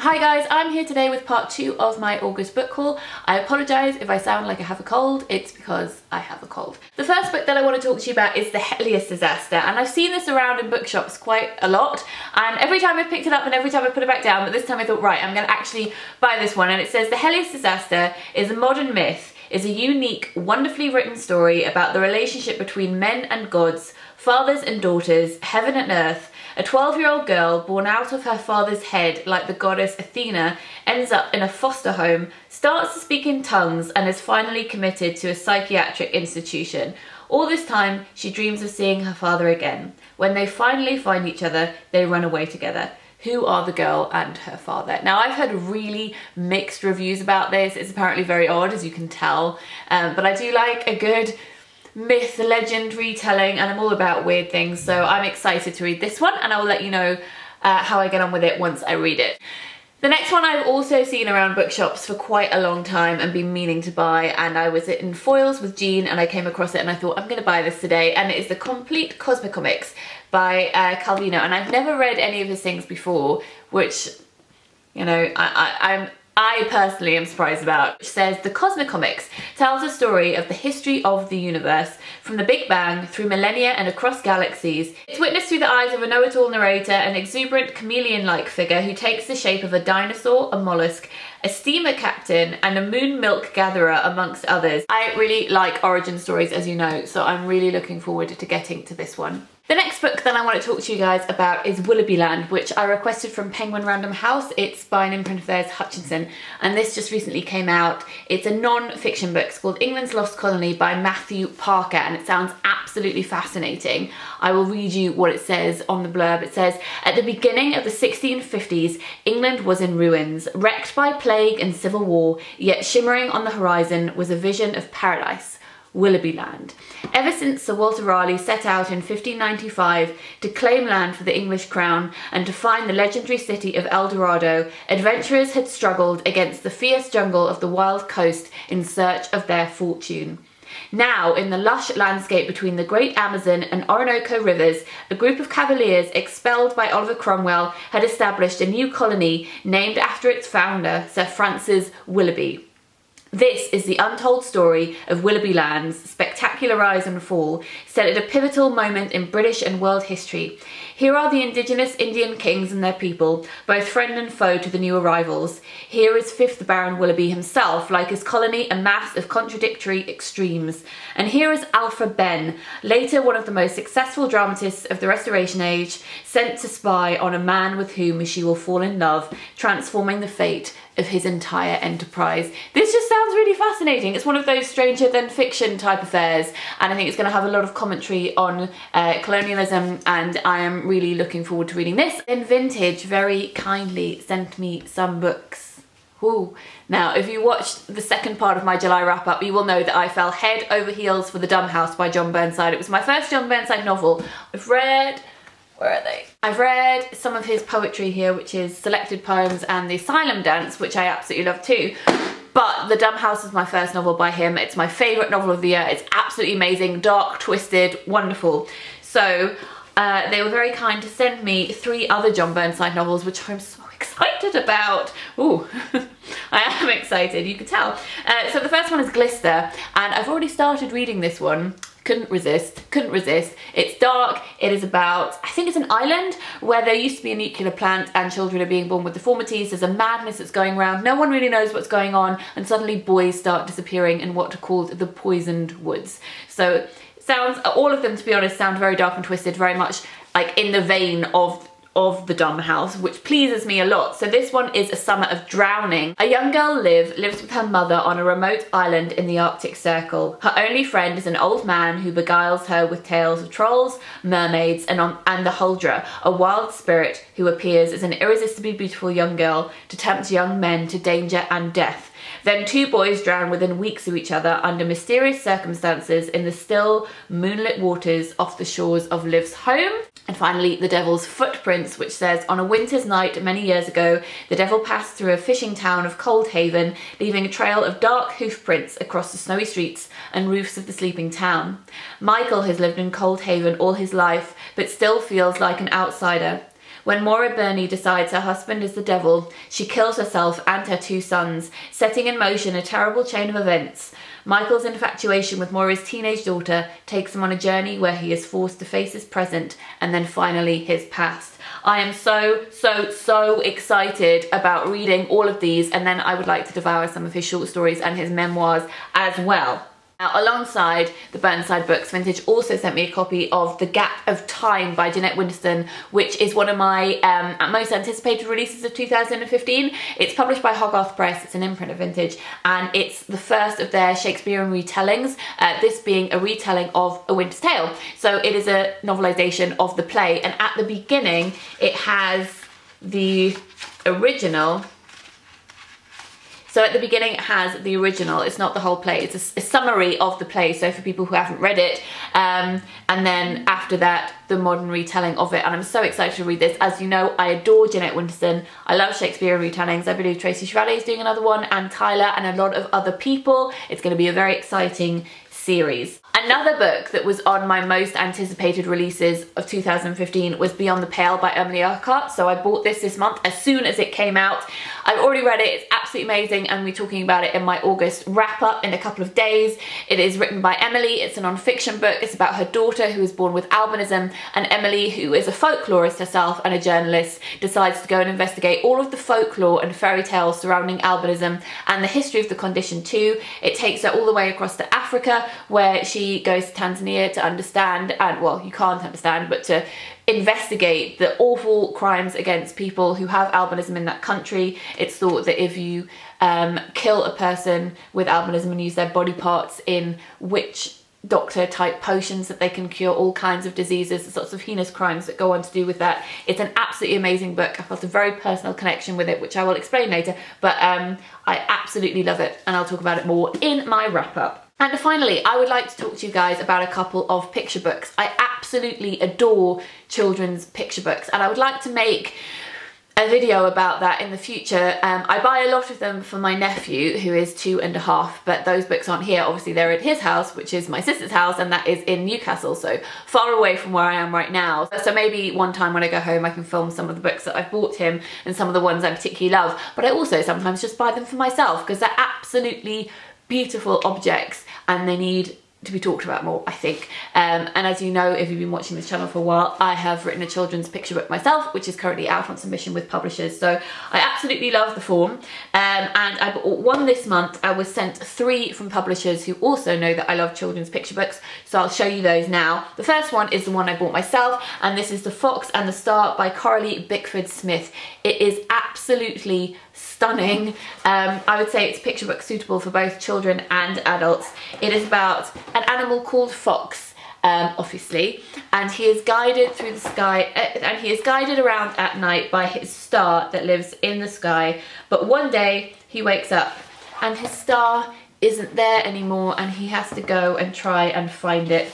Hi guys, I'm here today with part 2 of my August book haul. I apologise if I sound like I have a cold, it's because I have a cold. The first book that I want to talk to you about is The Helios Disaster, and I've seen this around in bookshops quite a lot, and every time I've picked it up and every time I put it back down, but this time I thought, right, I'm going to actually buy this one. And it says, The Helios Disaster is a modern myth, is a unique, wonderfully written story about the relationship between men and gods, fathers and daughters, heaven and earth. A 12-year-old girl born out of her father's head like the goddess Athena ends up in a foster home, starts to speak in tongues, and is finally committed to a psychiatric institution. All this time, she dreams of seeing her father again. When they finally find each other, they run away together. Who are the girl and her father? Now, I've heard really mixed reviews about this. It's apparently very odd, as you can tell, but I do like a good myth, legend retelling, and I'm all about weird things, so I'm excited to read this one, and I'll let you know how I get on with it once I read it. The next one I've also seen around bookshops for quite a long time and been meaning to buy, and I was in Foyles with Jean and I came across it and I thought, I'm going to buy this today, and it is The Complete Cosmicomics by Calvino, and I've never read any of his things before, which, you know, I personally am surprised about. Which says, The Cosmicomics tells a story of the history of the universe, from the Big Bang through millennia and across galaxies. It's witnessed through the eyes of a know-it-all narrator, an exuberant chameleon-like figure who takes the shape of a dinosaur, a mollusk, a steamer captain, and a moon milk gatherer, amongst others. I really like origin stories, as you know, so I'm really looking forward to getting to this one. The next book that I want to talk to you guys about is Willoughby Land, which I requested from Penguin Random House. It's by an imprint of theirs, Hutchinson, and this just recently came out. It's a non-fiction book. It's called England's Lost Colony by Matthew Parker, and it sounds absolutely fascinating. I will read you what it says on the blurb. It says, at the beginning of the 1650s, England was in ruins, wrecked by plague and civil war, yet shimmering on the horizon was a vision of paradise. Willoughby Land. Ever since Sir Walter Raleigh set out in 1595 to claim land for the English crown and to find the legendary city of El Dorado, adventurers had struggled against the fierce jungle of the wild coast in search of their fortune. Now, in the lush landscape between the Great Amazon and Orinoco rivers, a group of cavaliers expelled by Oliver Cromwell had established a new colony named after its founder, Sir Francis Willoughby. This is the untold story of Willoughby Land's spectacular rise and fall, set at a pivotal moment in British and world history. Here are the indigenous Indian kings and their people, both friend and foe to the new arrivals. Here is 5th Baron Willoughby himself, like his colony, a mass of contradictory extremes. And here is Alfred Ben, later one of the most successful dramatists of the Restoration Age, sent to spy on a man with whom she will fall in love, transforming the fate of his entire enterprise. This just sounds really fascinating. It's one of those stranger than fiction type affairs, and I think it's going to have a lot of commentary on colonialism, and I am really looking forward to reading this. And Vintage very kindly sent me some books. Ooh. Now, if you watched the second part of my July wrap-up, you will know that I fell head over heels for The Dumb House by John Burnside. It was my first John Burnside novel. Where are they? I've read some of his poetry here, which is Selected Poems and The Asylum Dance, which I absolutely love too. But The Dumb House is my first novel by him. It's my favourite novel of the year. It's absolutely amazing, dark, twisted, wonderful. So they were very kind to send me 3 other John Burnside novels, which I'm so excited about. Ooh, I am excited, you can tell. So the first one is Glister, and I've already started reading this one. Couldn't resist. It's dark. It is about, I think it's an island where there used to be a nuclear plant and children are being born with deformities. There's a madness that's going around. No one really knows what's going on, and suddenly boys start disappearing in what are called the poisoned woods. So sounds, all of them, to be honest, sound very dark and twisted, very much like in the vein of The Dumb House, which pleases me a lot. So this one is A Summer of Drowning. A young girl, Liv, lives with her mother on a remote island in the Arctic Circle. Her only friend is an old man who beguiles her with tales of trolls, mermaids, and the Huldra, a wild spirit who appears as an irresistibly beautiful young girl to tempt young men to danger and death. Then 2 boys drown within weeks of each other under mysterious circumstances in the still, moonlit waters off the shores of Liv's home. And finally, The Devil's Footprints, which says, on a winter's night many years ago, the devil passed through a fishing town of Coldhaven, leaving a trail of dark hoof prints across the snowy streets and roofs of the sleeping town. Michael has lived in Coldhaven all his life, but still feels like an outsider. When Maura Burney decides her husband is the devil, she kills herself and her 2 sons, setting in motion a terrible chain of events. Michael's infatuation with Maura's teenage daughter takes him on a journey where he is forced to face his present and then finally his past. I am so excited about reading all of these, and then I would like to devour some of his short stories and his memoirs as well. Now, alongside the Burnside books, Vintage also sent me a copy of The Gap of Time by Jeanette Winterson, which is one of my most anticipated releases of 2015. It's published by Hogarth Press, it's an imprint of Vintage, and it's the first of their Shakespearean retellings, this being a retelling of A Winter's Tale. So it is a novelisation of the play, and at the beginning it has the original. So at the beginning it has the original, it's not the whole play, it's a summary of the play, so for people who haven't read it, and then after that the modern retelling of it, and I'm so excited to read this. As you know, I adore Jeanette Winterson, I love Shakespearean retellings, I believe Tracy Chevalier is doing another one, and Tyler and a lot of other people. It's going to be a very exciting series. Another book that was on my most anticipated releases of 2015 was Beyond the Pale by Emily Urquhart. So I bought this month as soon as it came out. I've already read it, it's absolutely amazing, and we're talking about it in my August wrap up in a couple of days. It is written by Emily, it's a non-fiction book, it's about her daughter who was born with albinism, and Emily, who is a folklorist herself and a journalist, decides to go and investigate all of the folklore and fairy tales surrounding albinism and the history of the condition too. It takes her all the way across to Africa, where she goes to Tanzania to understand, and well, you can't understand, but to investigate the awful crimes against people who have albinism in that country. It's thought that if you kill a person with albinism and use their body parts in witch doctor type potions, that they can cure all kinds of diseases. There's lots of heinous crimes that go on to do with that. It's an absolutely amazing book. I've got a very personal connection with it, which I will explain later, but I absolutely love it, and I'll talk about it more in my wrap up. And finally, I would like to talk to you guys about a couple of picture books. I absolutely adore children's picture books, and I would like to make a video about that in the future. I buy a lot of them for my nephew, who is 2.5, but those books aren't here. Obviously they're at his house, which is my sister's house, and that is in Newcastle, so far away from where I am right now. So maybe one time when I go home I can film some of the books that I've bought him and some of the ones I particularly love, but I also sometimes just buy them for myself because they're absolutely beautiful objects and they need to be talked about more, I think. And as you know, if you've been watching this channel for a while, I have written a children's picture book myself, which is currently out on submission with publishers. So I absolutely love the form. And I bought one this month. I was sent 3 from publishers who also know that I love children's picture books. So I'll show you those now. The first one is the one I bought myself, and this is The Fox and the Star by Coralie Bickford Smith. It is absolutely stunning. I would say it's a picture book suitable for both children and adults. It is about an animal called Fox, obviously, and he is guided through the sky, and he is guided around at night by his star that lives in the sky. But one day he wakes up and his star isn't there anymore, and he has to go and try and find it.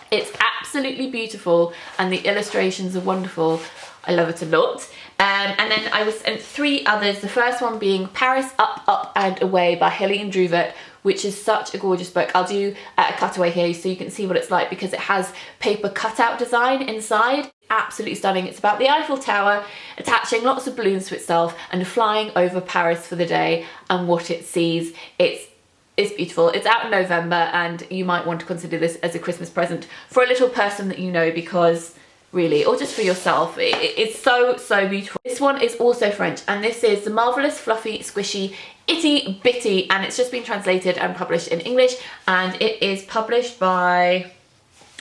It's absolutely beautiful and the illustrations are wonderful. I love it a lot. And then I was sent 3 others, the first one being Paris Up, Up and Away by Helene Druvert, which is such a gorgeous book. I'll do a cutaway here so you can see what it's like, because it has paper cutout design inside. Absolutely stunning. It's about the Eiffel Tower attaching lots of balloons to itself and flying over Paris for the day and what it sees. It's beautiful. It's out in November, and you might want to consider this as a Christmas present for a little person that you know, because really, or just for yourself, it's so beautiful. This one is also French, and this is The Marvellous Fluffy Squishy Itty Bitty, and it's just been translated and published in English, and it is published by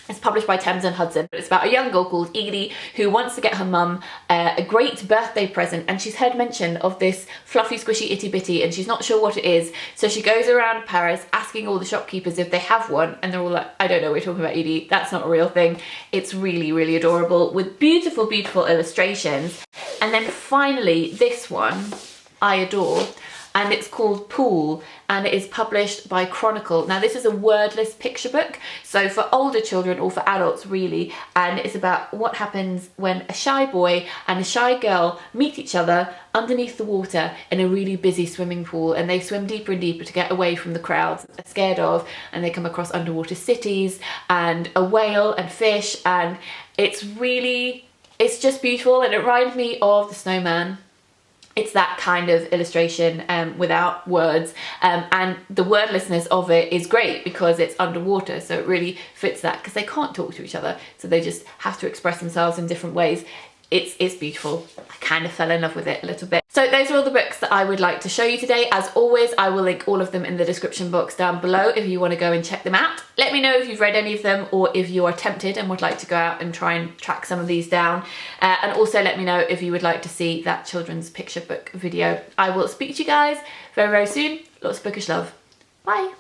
Thames and Hudson. It's about a young girl called Edie who wants to get her mum a great birthday present, and she's heard mention of this fluffy squishy itty bitty and she's not sure what it is. So she goes around Paris asking all the shopkeepers if they have one, and they're all like, I don't know, we're talking about Edie, that's not a real thing. It's really adorable with beautiful illustrations. And then finally, this one I adore, and it's called Pool, and it is published by Chronicle. Now this is a wordless picture book, so for older children or for adults really, and it's about what happens when a shy boy and a shy girl meet each other underneath the water in a really busy swimming pool, and they swim deeper and deeper to get away from the crowds they're scared of, and they come across underwater cities and a whale and fish, and it's really It's just beautiful, and it reminds me of the snowman. It's that kind of illustration without words, and the wordlessness of it is great because it's underwater, so it really fits that, because they can't talk to each other, so they just have to express themselves in different ways. It's beautiful. I kind of fell in love with it a little bit. So those are all the books that I would like to show you today. As always, I will link all of them in the description box down below if you want to go and check them out. Let me know if you've read any of them, or if you are tempted and would like to go out and try and track some of these down. And also let me know if you would like to see that children's picture book video. I will speak to you guys very, very soon. Lots of bookish love. Bye.